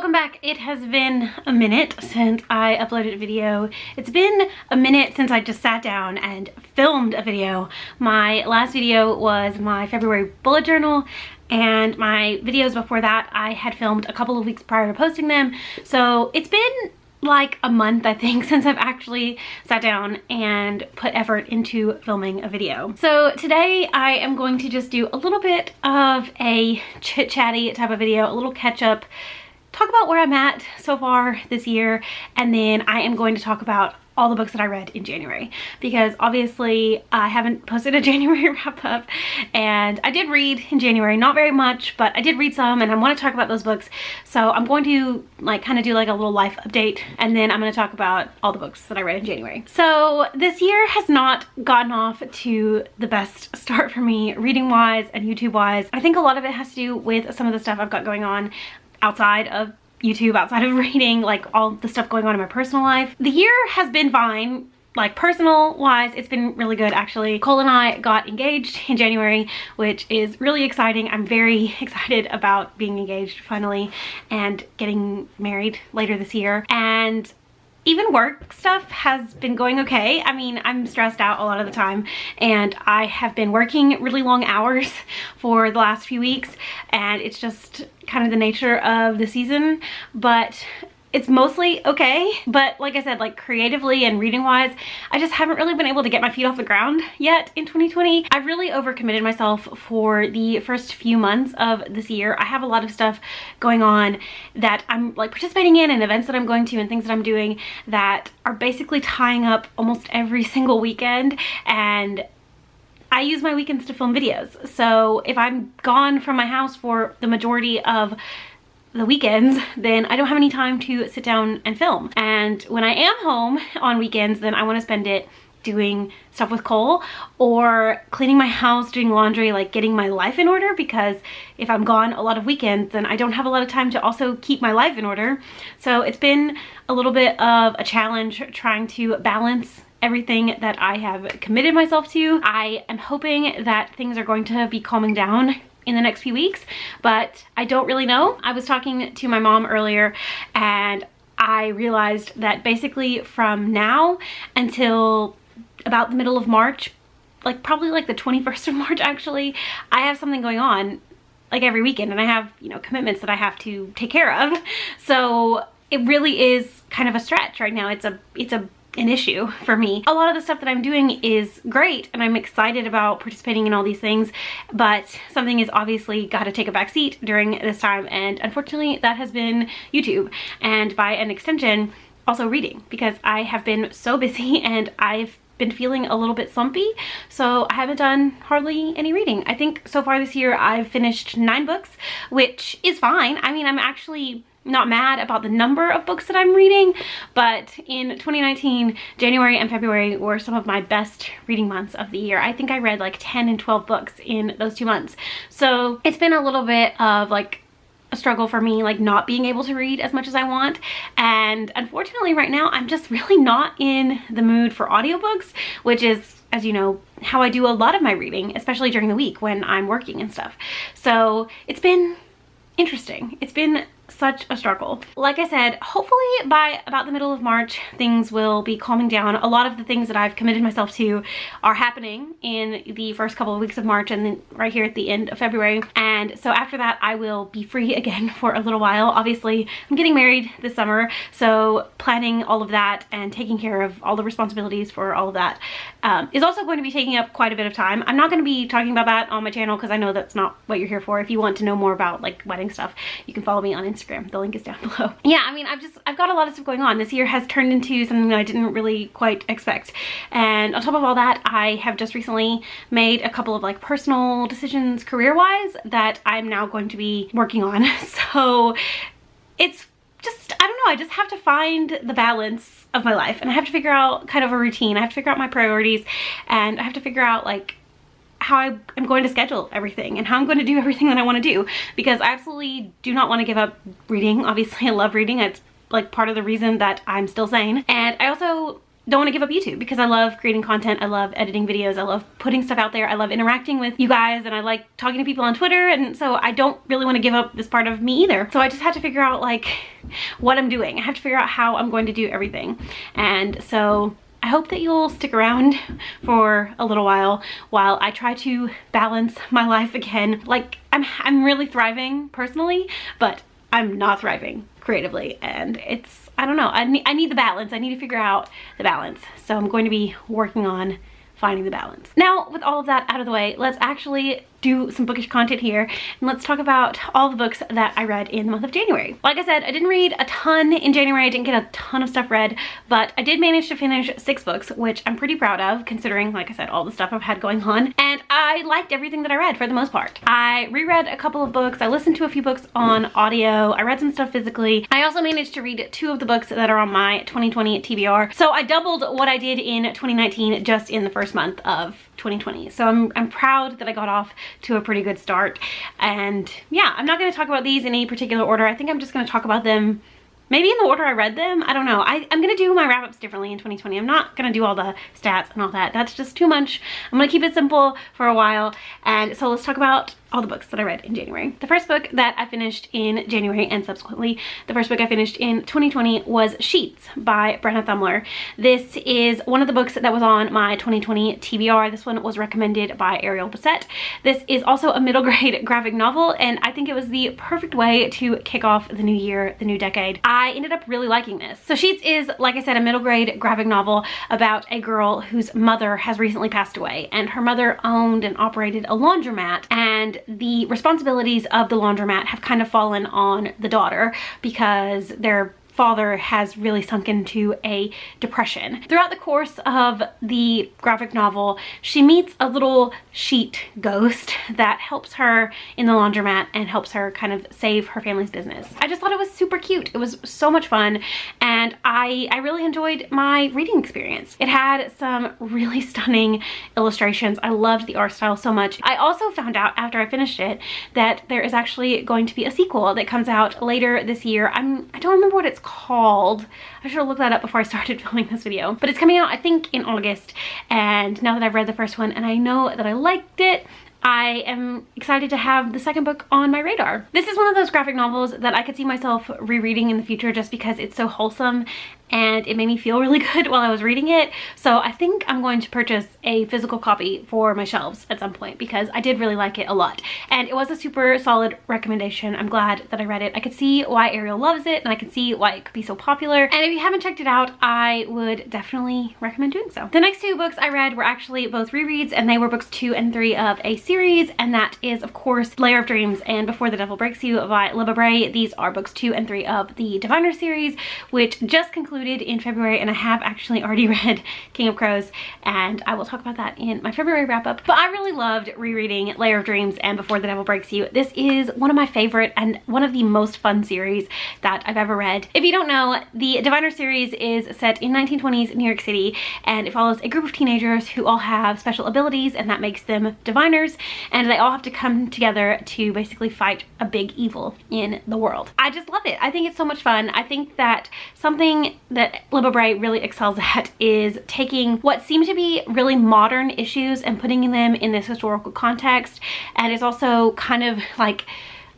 welcome back. It has been a minute since I uploaded a video. It's been a minute since I just sat down and filmed a video. My last video was my February bullet journal, and my videos before that I had filmed a couple of weeks prior to posting them. So it's been like a month, I think, since I've actually sat down and put effort into filming a video. So today I am going to just do a little bit of a chit-chatty type of video, a little catch up, talk about where I'm at so far this year, and then I am going to talk about all the books that I read in January, because obviously I haven't posted a January wrap up, and I did read in January, not very much, but I did read some, and I want to talk about those books. So I'm going to like kind of do like a little life update, and then I'm going to talk about all the books that I read in January. So this year has not gotten off to the best start for me, reading wise and YouTube wise. I think a lot of it has to do with some of the stuff I've got going on outside of YouTube, outside of reading, like all the stuff going on in my personal life. The year has been fine, like personal wise, it's been really good actually. Cole and I got engaged in January, which is really exciting. I'm very excited about being engaged finally and getting married later this year. And even work stuff has been going okay. I mean, I'm stressed out a lot of the time, and I have been working really long hours for the last few weeks, and it's just kind of the nature of the season, but it's mostly okay. But like I said, like creatively and reading wise, I just haven't really been able to get my feet off the ground yet in 2020. I've really overcommitted myself for the first few months of this year. I have a lot of stuff going on that I'm like participating in, and events that I'm going to, and things that I'm doing that are basically tying up almost every single weekend, and I use my weekends to film videos. So if I'm gone from my house for the majority of the weekends, then I don't have any time to sit down and film. And when I am home on weekends, then I want to spend it doing stuff with Cole, or cleaning my house, doing laundry, like getting my life in order, because if I'm gone a lot of weekends, then I don't have a lot of time to also keep my life in order. So it's been a little bit of a challenge trying to balance everything that I have committed myself to. I am hoping that things are going to be calming down in the next few weeks, but I don't really know. I was talking to my mom earlier, and I realized that basically from now until about the middle of March, like probably like the 21st of March actually, I have something going on like every weekend, and I have, you know, commitments that I have to take care of. So it really is kind of a stretch right now. It's an issue for me. A lot of the stuff that I'm doing is great, and I'm excited about participating in all these things, but something is obviously got to take a back seat during this time, and unfortunately that has been YouTube, and by an extension also reading, because I have been so busy and I've been feeling a little bit slumpy, so I haven't done hardly any reading. I think so far this year I've finished 9 books, which is fine. I mean, I'm actually not mad about the number of books that I'm reading, but in 2019, January and February were some of my best reading months of the year. I think I read like 10 and 12 books in those 2 months. So it's been a little bit of like a struggle for me, like not being able to read as much as I want. And unfortunately right now, I'm just really not in the mood for audiobooks, which is, as you know, how I do a lot of my reading, especially during the week when I'm working and stuff. So it's been interesting. It's been such a struggle. Like I said, hopefully by about the middle of March, things will be calming down. A lot of the things that I've committed myself to are happening in the first couple of weeks of March, and then right here at the end of February. And so after that, I will be free again for a little while. Obviously, I'm getting married this summer, so planning all of that and taking care of all the responsibilities for all of that is also going to be taking up quite a bit of time. I'm not going to be talking about that on my channel, because I know that's not what you're here for. If you want to know more about like wedding stuff, you can follow me on Instagram. The link is down below. Yeah, I mean, I've got a lot of stuff going on. This year has turned into something that I didn't really quite expect. And on top of all that, I have just recently made a couple of like personal decisions career-wise that I'm now going to be working on. So it's just, I don't know, I just have to find the balance of my life, and I have to figure out kind of a routine. I have to figure out my priorities, and I have to figure out like how I'm going to schedule everything and how I'm going to do everything that I want to do, because I absolutely do not want to give up reading. Obviously I love reading. It's like part of the reason that I'm still sane. And I also don't want to give up YouTube because I love creating content. I love editing videos. I love putting stuff out there. I love interacting with you guys, and I like talking to people on Twitter, and so I don't really want to give up this part of me either. So I just had to figure out like what I'm doing. I have to figure out how I'm going to do everything. And so I hope that you'll stick around for a little while I try to balance my life again. Like I'm really thriving personally, but I'm not thriving creatively, and it's, I don't know, I need the balance. I need to figure out the balance. So I'm going to be working on finding the balance. Now, with all of that out of the way, let's actually do some bookish content here, and let's talk about all the books that I read in the month of January. Like I said, I didn't read a ton in January. I didn't get a ton of stuff read, but I did manage to finish 6 books, which I'm pretty proud of considering, like I said, all the stuff I've had going on, and I liked everything that I read for the most part. I reread a couple of books. I listened to a few books on audio. I read some stuff physically. I also managed to read 2 of the books that are on my 2020 TBR. So I doubled what I did in 2019 just in the first month of 2020. So I'm proud that I got off to a pretty good start. And yeah, I'm not going to talk about these in any particular order. I think I'm just going to talk about them maybe in the order I read them. I don't know. I'm going to do my wrap-ups differently in 2020. I'm not going to do all the stats and all that. That's just too much. I'm going to keep it simple for a while. And so let's talk about all the books that I read in January. The first book that I finished in January, and subsequently the first book I finished in 2020, was Sheets by Brenna Thumler. This is one of the books that was on my 2020 TBR. This one was recommended by Ariel Bissett. This is also a middle grade graphic novel, and I think it was the perfect way to kick off the new year, the new decade. I ended up really liking this. So Sheets is, like I said, a middle grade graphic novel about a girl whose mother has recently passed away, and her mother owned and operated a laundromat, and the responsibilities of the laundromat have kind of fallen on the daughter because their father has really sunk into a depression. Throughout the course of the graphic novel, she meets a little sheet ghost that helps her in the laundromat and helps her kind of save her family's business. I just thought it was super cute. It was so much fun, and I really enjoyed my reading experience. It had some really stunning illustrations. I loved the art style so much. I also found out after I finished it that there is actually going to be a sequel that comes out later this year. I don't remember what it's called. I should have looked that up before I started filming this video, but it's coming out I think in August. And now that I've read the first one and I know that I liked it, I am excited to have the second book on my radar. This is one of those graphic novels that I could see myself rereading in the future just because it's so wholesome and it made me feel really good while I was reading it. So I think I'm going to purchase a physical copy for my shelves at some point because I did really like it a lot. And it was a super solid recommendation. I'm glad that I read it. I could see why Ariel loves it, and I could see why it could be so popular. And if you haven't checked it out, I would definitely recommend doing so. The next 2 books I read were actually both rereads, and they were books 2 and 3 of a series, and that is of course Layer of Dreams and Before the Devil Breaks You by Libba Bray. These are books 2 and 3 of the Diviner series, which just concluded in February, and I have actually already read King of Crows, and I will talk about that in my February wrap-up. But I really loved rereading Layer of Dreams and Before the Devil Breaks You. This is one of my favorite and one of the most fun series that I've ever read. If you don't know, the Diviner series is set in 1920s New York City, and it follows a group of teenagers who all have special abilities, and that makes them diviners, and they all have to come together to basically fight a big evil in the world. I just love it. I think it's so much fun. I think that something that Libba Bray really excels at is taking what seem to be really modern issues and putting them in this historical context. And it's also kind of like,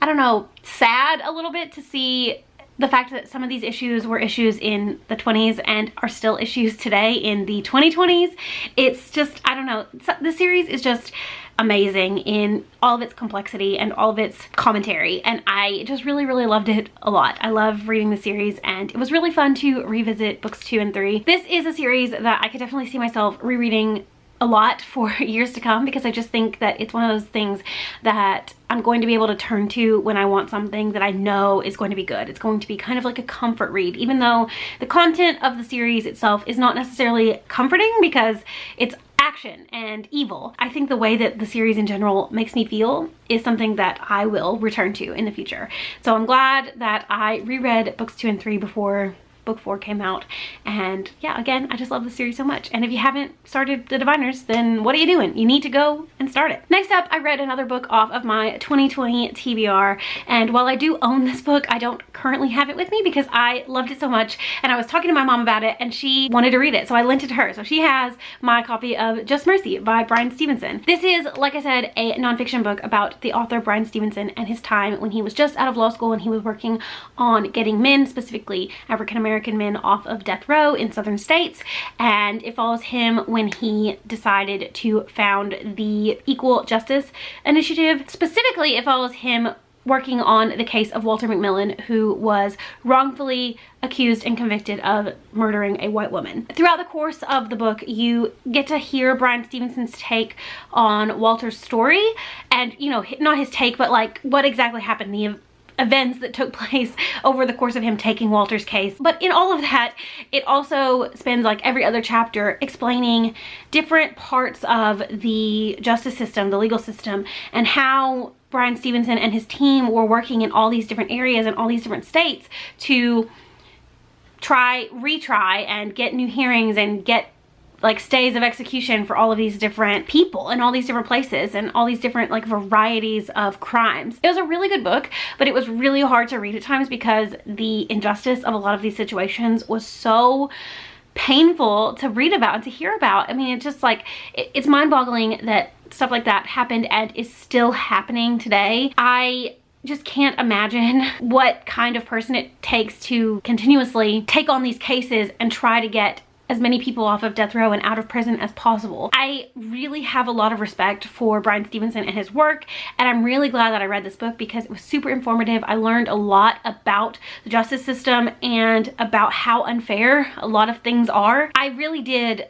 I don't know, sad a little bit to see the fact that some of these issues were issues in the 20s and are still issues today in the 2020s. It's just, I don't know, the series is just amazing in all of its complexity and all of its commentary, and I just really loved it a lot. I love reading the series, and it was really fun to revisit books 2 and 3. This is a series that I could definitely see myself rereading a lot for years to come, because I just think that it's one of those things that I'm going to be able to turn to when I want something that I know is going to be good. It's going to be kind of like a comfort read, even though the content of the series itself is not necessarily comforting because it's action and evil. I think the way that the series in general makes me feel is something that I will return to in the future. So I'm glad that I reread books 2 and 3 before book 4 came out. And yeah, again, I just love the series so much. And if you haven't started The Diviners, then what are you doing? You need to go and start it. Next up, I read another book off of my 2020 TBR. And while I do own this book, I don't currently have it with me because I loved it so much. And I was talking to my mom about it and she wanted to read it, so I lent it to her. So she has my copy of Just Mercy by Bryan Stevenson. This is, like I said, a nonfiction book about the author Bryan Stevenson and his time when he was just out of law school and he was working on getting men, specifically African-American men, off of death row in southern states. And it follows him when he decided to found the Equal Justice Initiative. Specifically, it follows him working on the case of Walter McMillan, who was wrongfully accused and convicted of murdering a white woman. Throughout the course of the book, you get to hear Bryan Stevenson's take on Walter's story, and, you know, not his take, but like what exactly happened, the events that took place over the course of him taking Walter's case. But in all of that, it also spends like every other chapter explaining different parts of the justice system, the legal system, and how Bryan Stevenson and his team were working in all these different areas and all these different states to retry and get new hearings and get like stays of execution for all of these different people and all these different places and all these different like varieties of crimes. It was a really good book, but it was really hard to read at times because the injustice of a lot of these situations was so painful to read about and to hear about. I mean, it's just like, it's mind-boggling that stuff like that happened and is still happening today. I just can't imagine what kind of person it takes to continuously take on these cases and try to get as many people off of death row and out of prison as possible. I really have a lot of respect for Bryan Stevenson and his work, and I'm really glad that I read this book because it was super informative. I learned a lot about the justice system and about how unfair a lot of things are. I really did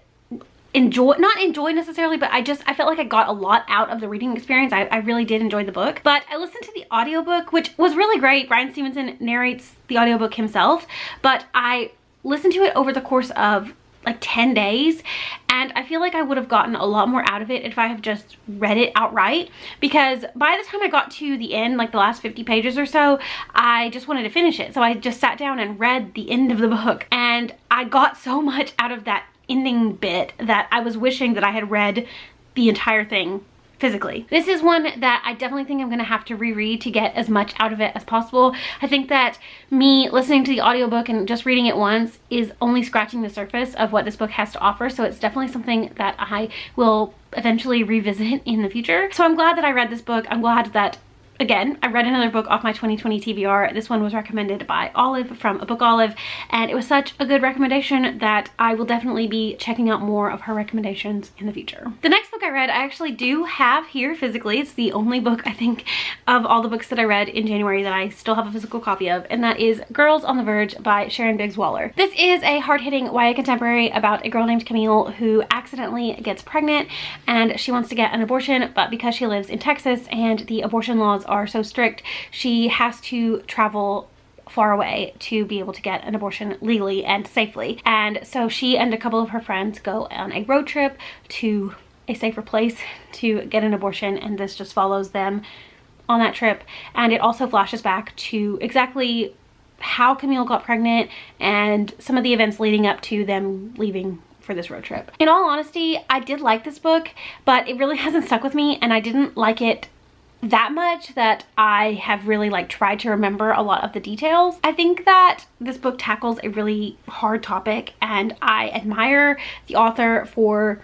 not enjoy necessarily, but I felt like I got a lot out of the reading experience. I really did enjoy the book. But I listened to the audiobook, which was really great. Bryan Stevenson narrates the audiobook himself, but I listened to it over the course of like 10 days, and I feel like I would have gotten a lot more out of it if I have just read it outright, because by the time I got to the end, like the last 50 pages or so, I just wanted to finish it. So I just sat down and read the end of the book, and I got so much out of that ending bit that I was wishing that I had read the entire thing physically. This is one that I definitely think I'm gonna have to reread to get as much out of it as possible. I think that me listening to the audiobook and just reading it once is only scratching the surface of what this book has to offer, so it's definitely something that I will eventually revisit in the future. So I'm glad that I read this book. I'm glad that, again, I read another book off my 2020 TBR. This one was recommended by Olive from A Book Olive, and it was such a good recommendation that I will definitely be checking out more of her recommendations in the future. The next book I read, I actually do have here physically. It's the only book, I think, of all the books that I read in January that I still have a physical copy of, and that is Girls on the Verge by Sharon Biggs Waller. This is a hard-hitting YA contemporary about a girl named Camille who accidentally gets pregnant, and she wants to get an abortion, but because she lives in Texas and the abortion laws are so strict, she has to travel far away to be able to get an abortion legally and safely. And so she and a couple of her friends go on a road trip to a safer place to get an abortion, and this just follows them on that trip. And it also flashes back to exactly how Camille got pregnant and some of the events leading up to them leaving for this road trip. In all honesty, I did like this book, but it really hasn't stuck with me, and I didn't like it that much that I have really like tried to remember a lot of the details. I think that this book tackles a really hard topic, and I admire the author for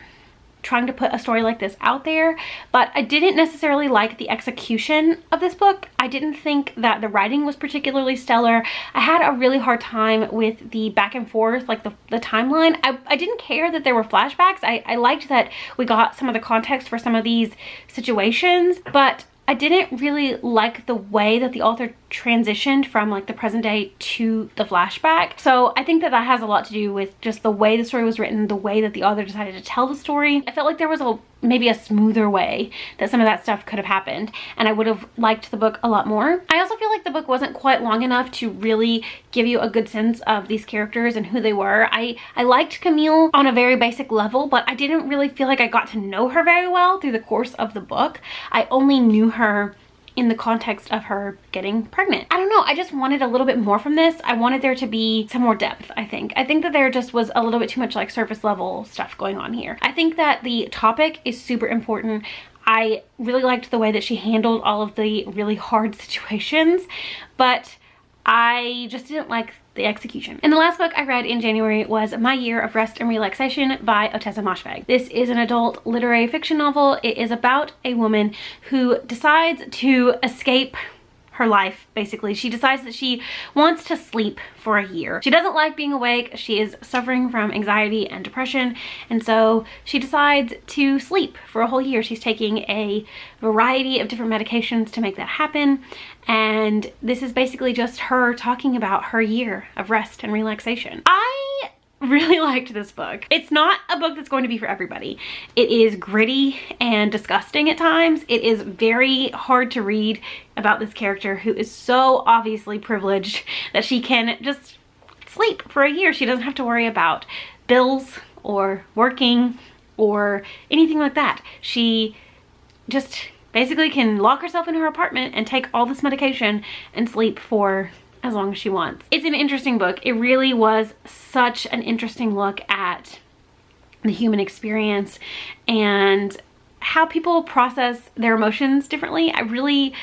trying to put a story like this out there, but I didn't necessarily like the execution of this book. I didn't think that the writing was particularly stellar. I had a really hard time with the back and forth, like the timeline. I didn't care that there were flashbacks. I liked that we got some of the context for some of these situations, but I didn't really like the way that the author transitioned from like the present day to the flashback. So I think that that has a lot to do with just the way the story was written, the way that the author decided to tell the story. I felt like there was maybe a smoother way that some of that stuff could have happened, and I would have liked the book a lot more. I also feel like the book wasn't quite long enough to really give you a good sense of these characters and who they were. I liked Camille on a very basic level, but I didn't really feel like I got to know her very well through the course of the book. I only knew her in the context of her getting pregnant. I don't know, I just wanted a little bit more from this. I wanted there to be some more depth, I think. I think that there just was a little bit too much like surface level stuff going on here. I think that the topic is super important. I really liked the way that she handled all of the really hard situations, but I just didn't like the execution. And the last book I read in January was My Year of Rest and Relaxation by Ottessa Moshfegh. This is an adult literary fiction novel. It is about a woman who decides to escape her life, basically. She decides that she wants to sleep for a year. She doesn't like being awake. She is suffering from anxiety and depression, and so she decides to sleep for a whole year. She's taking a variety of different medications to make that happen, and this is basically just her talking about her year of rest and relaxation. I really liked this book. It's not a book that's going to be for everybody. It is gritty and disgusting at times. It is very hard to read about this character who is so obviously privileged that she can just sleep for a year. She doesn't have to worry about bills or working or anything like that. She just basically can lock herself in her apartment and take all this medication and sleep for as long as she wants. It's an interesting book. It really was such an interesting look at the human experience and how people process their emotions differently. I really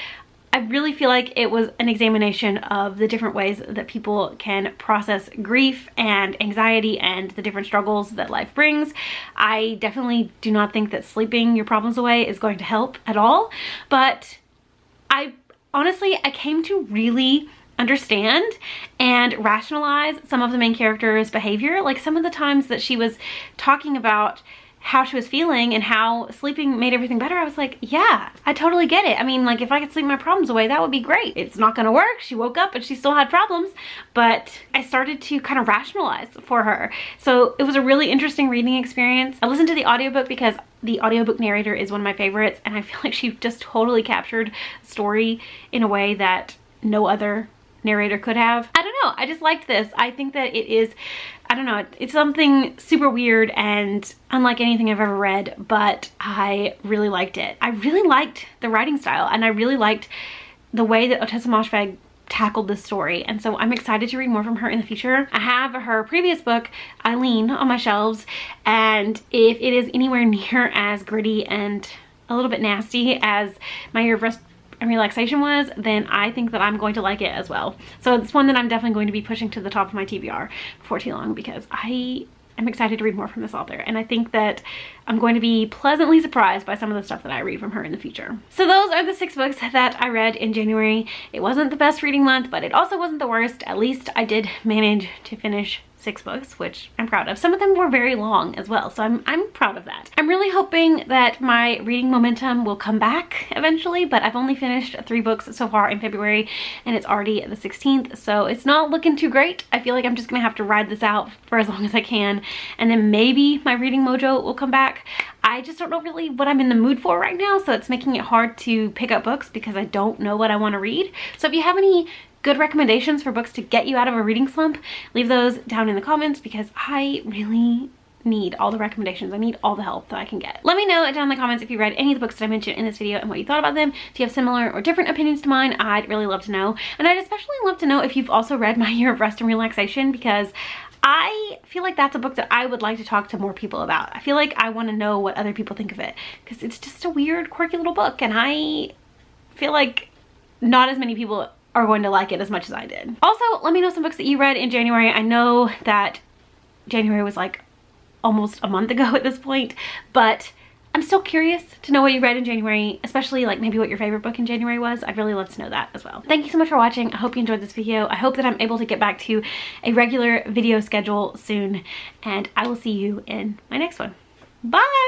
feel like it was an examination of the different ways that people can process grief and anxiety and the different struggles that life brings. I definitely do not think that sleeping your problems away is going to help at all, but I came to really understand and rationalize some of the main character's behavior. Like some of the times that she was talking about how she was feeling and how sleeping made everything better, I was like, yeah, I totally get it. I mean, like if I could sleep my problems away, that would be great. It's not gonna work. She woke up and she still had problems, but I started to kind of rationalize for her. So it was a really interesting reading experience. I listened to the audiobook because the audiobook narrator is one of my favorites, and I feel like she just totally captured the story in a way that no other narrator could have. I don't know, I just liked this. I think that it is, I don't know, it's something super weird and unlike anything I've ever read, but I really liked it. I really liked the writing style, and I really liked the way that Ottessa Moshfegh tackled this story, and so I'm excited to read more from her in the future. I have her previous book, Eileen, on my shelves, and if it is anywhere near as gritty and a little bit nasty as My Year of Rest and Relaxation was, then I think that I'm going to like it as well. So it's one that I'm definitely going to be pushing to the top of my TBR before too long, because I am excited to read more from this author, and I think that I'm going to be pleasantly surprised by some of the stuff that I read from her in the future. So those are the 6 books that I read in January. It wasn't the best reading month, but it also wasn't the worst. At least I did manage to finish 6 books, which I'm proud of. Some of them were very long as well, so I'm proud of that. I'm really hoping that my reading momentum will come back eventually, but I've only finished 3 books so far in February, and it's already the 16th, so it's not looking too great. I feel like I'm just gonna have to ride this out for as long as I can, and then maybe my reading mojo will come back. I just don't know really what I'm in the mood for right now, so it's making it hard to pick up books because I don't know what I want to read. So if you have any good recommendations for books to get you out of a reading slump, leave those down in the comments, because I really need all the recommendations. I need all the help that I can get. Let me know down in the comments if you read any of the books that I mentioned in this video and what you thought about them. If you have similar or different opinions to mine, I'd really love to know. And I'd especially love to know if you've also read My Year of Rest and Relaxation, because I feel like that's a book that I would like to talk to more people about. I feel like I want to know what other people think of it, because it's just a weird, quirky little book, and I feel like not as many people are going to like it as much as I did. Also, let me know some books that you read in January. I know that January was like almost a month ago at this point, but I'm still curious to know what you read in January, especially like maybe what your favorite book in January was. I'd really love to know that as well. Thank you so much for watching. I hope you enjoyed this video. I hope that I'm able to get back to a regular video schedule soon, and I will see you in my next one. Bye!